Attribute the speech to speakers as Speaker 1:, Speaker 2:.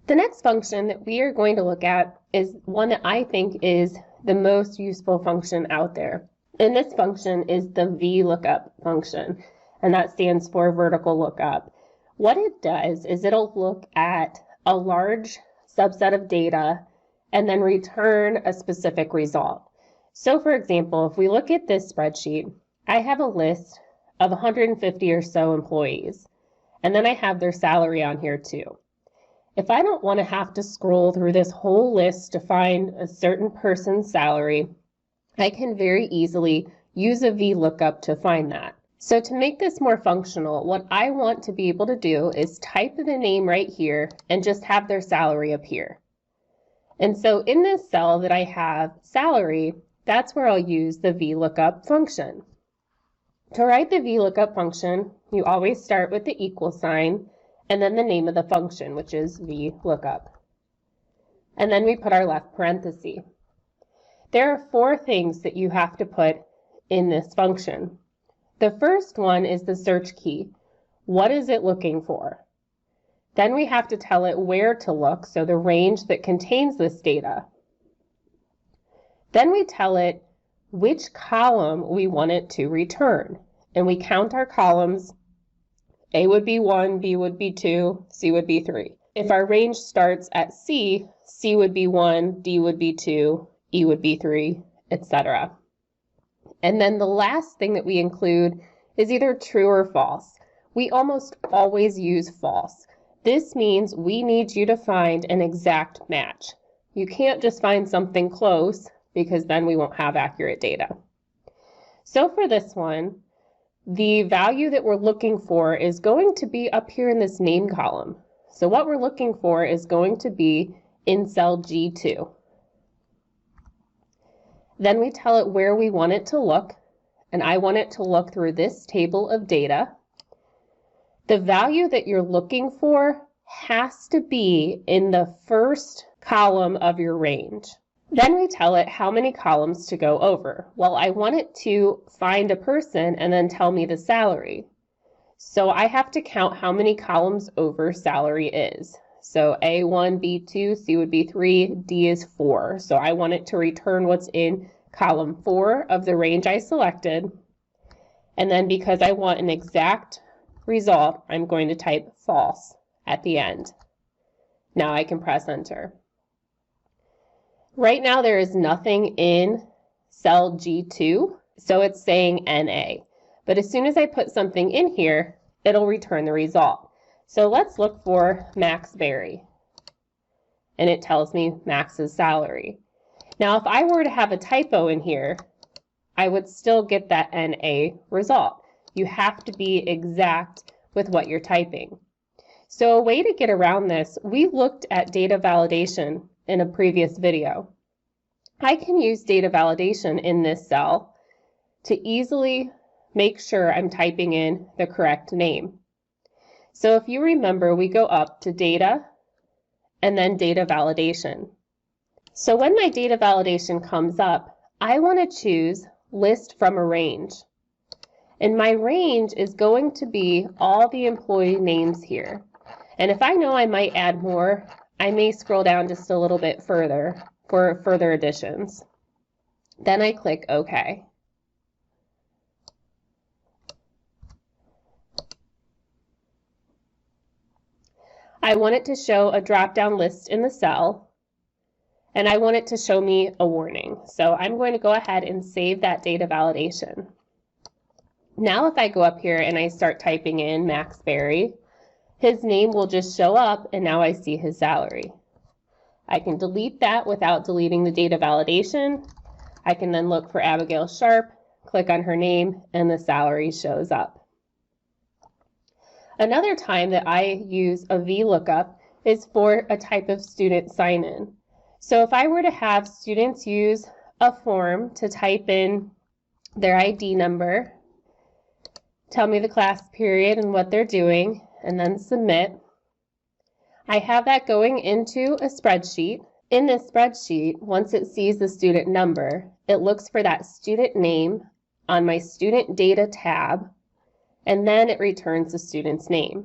Speaker 1: The next function that we are going to look at is one that I think is the most useful function out there. And this function is the Vlookup function, and that stands for vertical lookup. What it does is it'll look at a large subset of data and then return a specific result. So for example, if we look at this spreadsheet, I have a list of 150 or so employees, and then I have their salary on here too. If I don't want to have to scroll through this whole list to find a certain person's salary, I can very easily use a VLOOKUP to find that. So to make this more functional, what I want to be able to do is type the name right here and just have their salary appear. And so in this cell that I have salary, that's where I'll use the VLOOKUP function. To write the VLOOKUP function, you always start with the equal sign and then the name of the function, which is VLOOKUP. And then we put our left parenthesis. There are 4 things that you have to put in this function. The first one is the search key. What is it looking for? Then we have to tell it where to look, so the range that contains this data. Then we tell it which column we want it to return. And we count our columns. A would be 1, B would be 2, C would be 3. If our range starts at C, C would be 1, D would be 2, E would be 3, etc. And then the last thing that we include is either true or false. We almost always use false. This means we need you to find an exact match. You can't just find something close because then we won't have accurate data. So for this one, the value that we're looking for is going to be up here in this name column. So what we're looking for is going to be in cell G2. Then we tell it where we want it to look, and I want it to look through this table of data. The value that you're looking for has to be in the first column of your range. Then we tell it how many columns to go over. Well, I want it to find a person and then tell me the salary. So I have to count how many columns over salary is. So A1, B2, C would be 3, D is 4. So I want it to return what's in column 4 of the range I selected. And then because I want an exact result, I'm going to type false at the end. Now I can press enter. Right now there is nothing in cell G2, so it's saying NA. But as soon as I put something in here, it'll return the result. So let's look for Max Berry. And it tells me Max's salary. Now if I were to have a typo in here, I would still get that NA result. You have to be exact with what you're typing. So a way to get around this, we looked at data validation in a previous video. I can use data validation in this cell to easily make sure I'm typing in the correct name. So if you remember, we go up to data and then data validation. So when my data validation comes up, I want to choose list from a range. And my range is going to be all the employee names here. And if I know I might add more, I may scroll down just a little bit further for further additions. Then I click OK. I want it to show a drop-down list in the cell, and I want it to show me a warning. So I'm going to go ahead and save that data validation. Now if I go up here and I start typing in Max Berry, his name will just show up, and now I see his salary. I can delete that without deleting the data validation. I can then look for Abigail Sharp, click on her name, and the salary shows up. Another time that I use a VLOOKUP is for a type of student sign-in. So if I were to have students use a form to type in their ID number, tell me the class period and what they're doing, and then submit. I have that going into a spreadsheet. In this spreadsheet, once it sees the student number, it looks for that student name on my student data tab, and then it returns the student's name.